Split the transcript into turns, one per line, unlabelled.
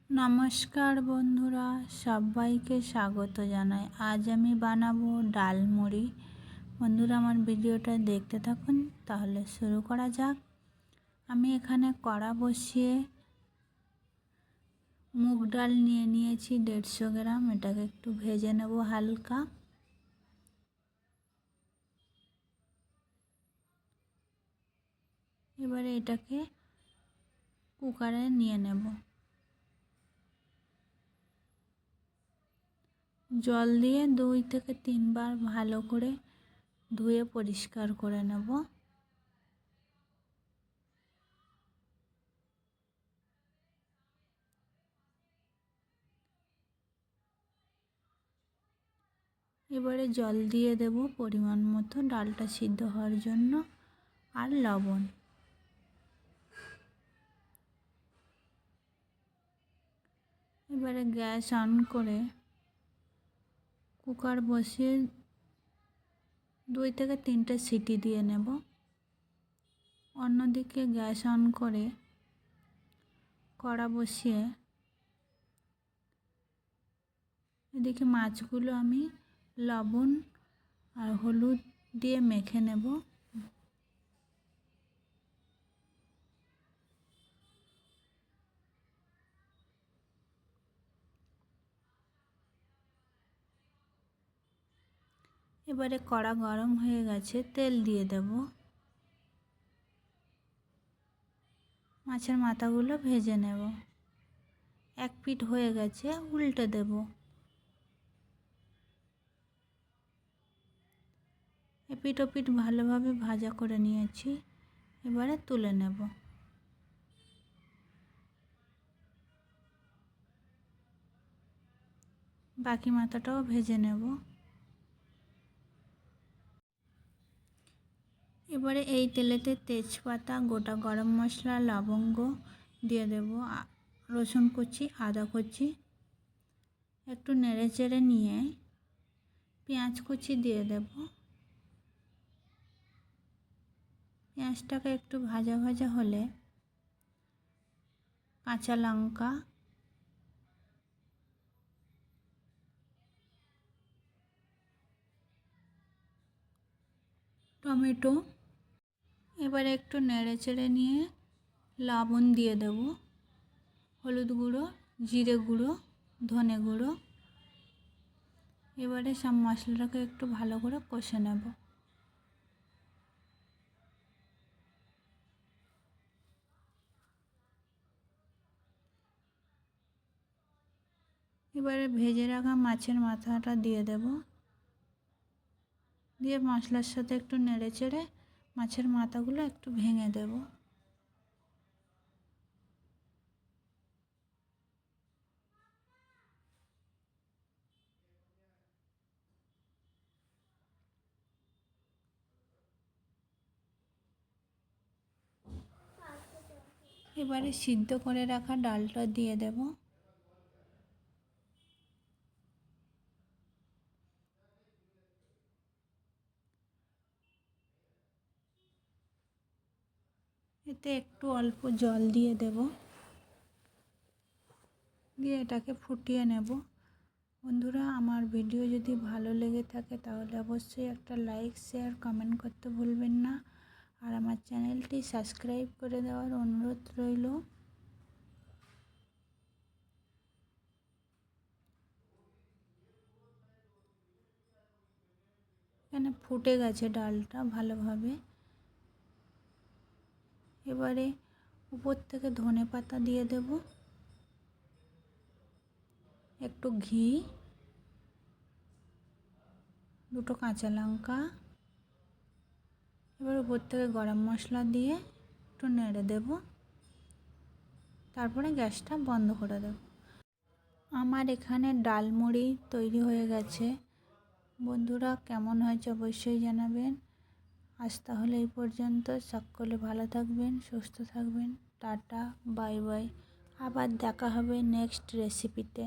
নমস্কার বন্ধুরা, সবাইকে স্বাগত জানাই। আজ আমি বানাবো ডাল মুড়ি। বন্ধুরা, আমার ভিডিওটা দেখতে থাকুন। তাহলে শুরু করা যাক। আমি এখানে কড়া বসিয়ে মুগ ডাল নিয়ে নিয়েছি 150 গ্রাম। এটাকে একটু ভেজে নেব হালকা। এবারে এটাকে কুকারে নিয়ে নেব। জল দিয়ে 2 থেকে 3 বার ভালো করে ধুয়ে পরিষ্কার করে নেব। এবারে জল দিয়ে দেব পরিমাণ মতো ডালটা সিদ্ধ হওয়ার জন্য, আর লবণ। এবারে গ্যাস অন করে কুকার বসিয়ে 2 থেকে 3টে সিটি দিয়ে নেব। অন্যদিকে গ্যাস অন করে কড়া বসিয়ে এদিকে মাছগুলো আমি লবণ আর হলুদ দিয়ে মেখে নেব। এবারে কড়া গরম হয়ে গেছে, তেল দিয়ে দেব। মাছের মাথাগুলো ভেজে নেব। এক পিঠ হয়ে গেছে, উল্টে দেব। এপিঠ ওপিঠ ভালোভাবে ভাজা করে নিয়েছি। এবারে তুলে নেব। বাকি মাথাটাও ভেজে নেব। এবারে এই তেলেতে তেজপাতা, গোটা গরম মশলা, লবঙ্গ দিয়ে দেব, রসুন কুচি, আদা কুচি। একটু নেড়ে চেড়ে নিয়ে পেঁয়াজ কুচি দিয়ে দেব। পেঁয়াজটাকে একটু ভাজা ভাজা হলে কাঁচা লঙ্কা, টমেটো। এবারে একটু নেড়ে চেড়ে নিয়ে লবণ দিয়ে দেব, হলুদ গুঁড়ো, জিরে গুঁড়ো, ধনে গুঁড়ো। এবারে সব মশলাটাকে একটু ভালো করে কষে নেব। এবারে ভেজে রাখা মাছের মাথাটা দিয়ে দেব, দিয়ে মশলার সাথে একটু নেড়ে চেড়ে মাছের মাথাগুলো একটু ভেঙে দেব। এবারে সিদ্ধ করে রাখা ডালটা দিয়ে দেব। এতে একটু অল্প জল দিয়ে দেব, দিয়ে এটাকে ফুটিয়ে নেব। বন্ধুরা, আমার ভিডিও যদি ভালো লেগে থাকে তাহলে অবশ্যই একটা লাইক, শেয়ার, কমেন্ট করতে ভুলবেন না। আর আমার চ্যানেলটি সাবস্ক্রাইব করে দেওয়ার অনুরোধ রইল। এখানে ফুটে গেছে ডালটা ভালোভাবে। এবারে উপর থেকে ধনেপাতা দিয়ে দেব, একটু ঘি, 2টো কাঁচা লঙ্কা। এবার উপর থেকে গরম মশলা দিয়ে একটু নেড়ে দেব, তারপরে গ্যাসটা বন্ধ করে দেব। আমার এখানে ডাল মুড়ি তৈরি হয়ে গেছে। বন্ধুরা, কেমন হয়েছে অবশ্যই জানাবেন। আজ তাহলে এই পর্যন্ত। সকলে ভালো থাকবেন, সুস্থ থাকবেন। Tata, bye bye. আবার দেখা হবে নেক্সট রেসিপিতে।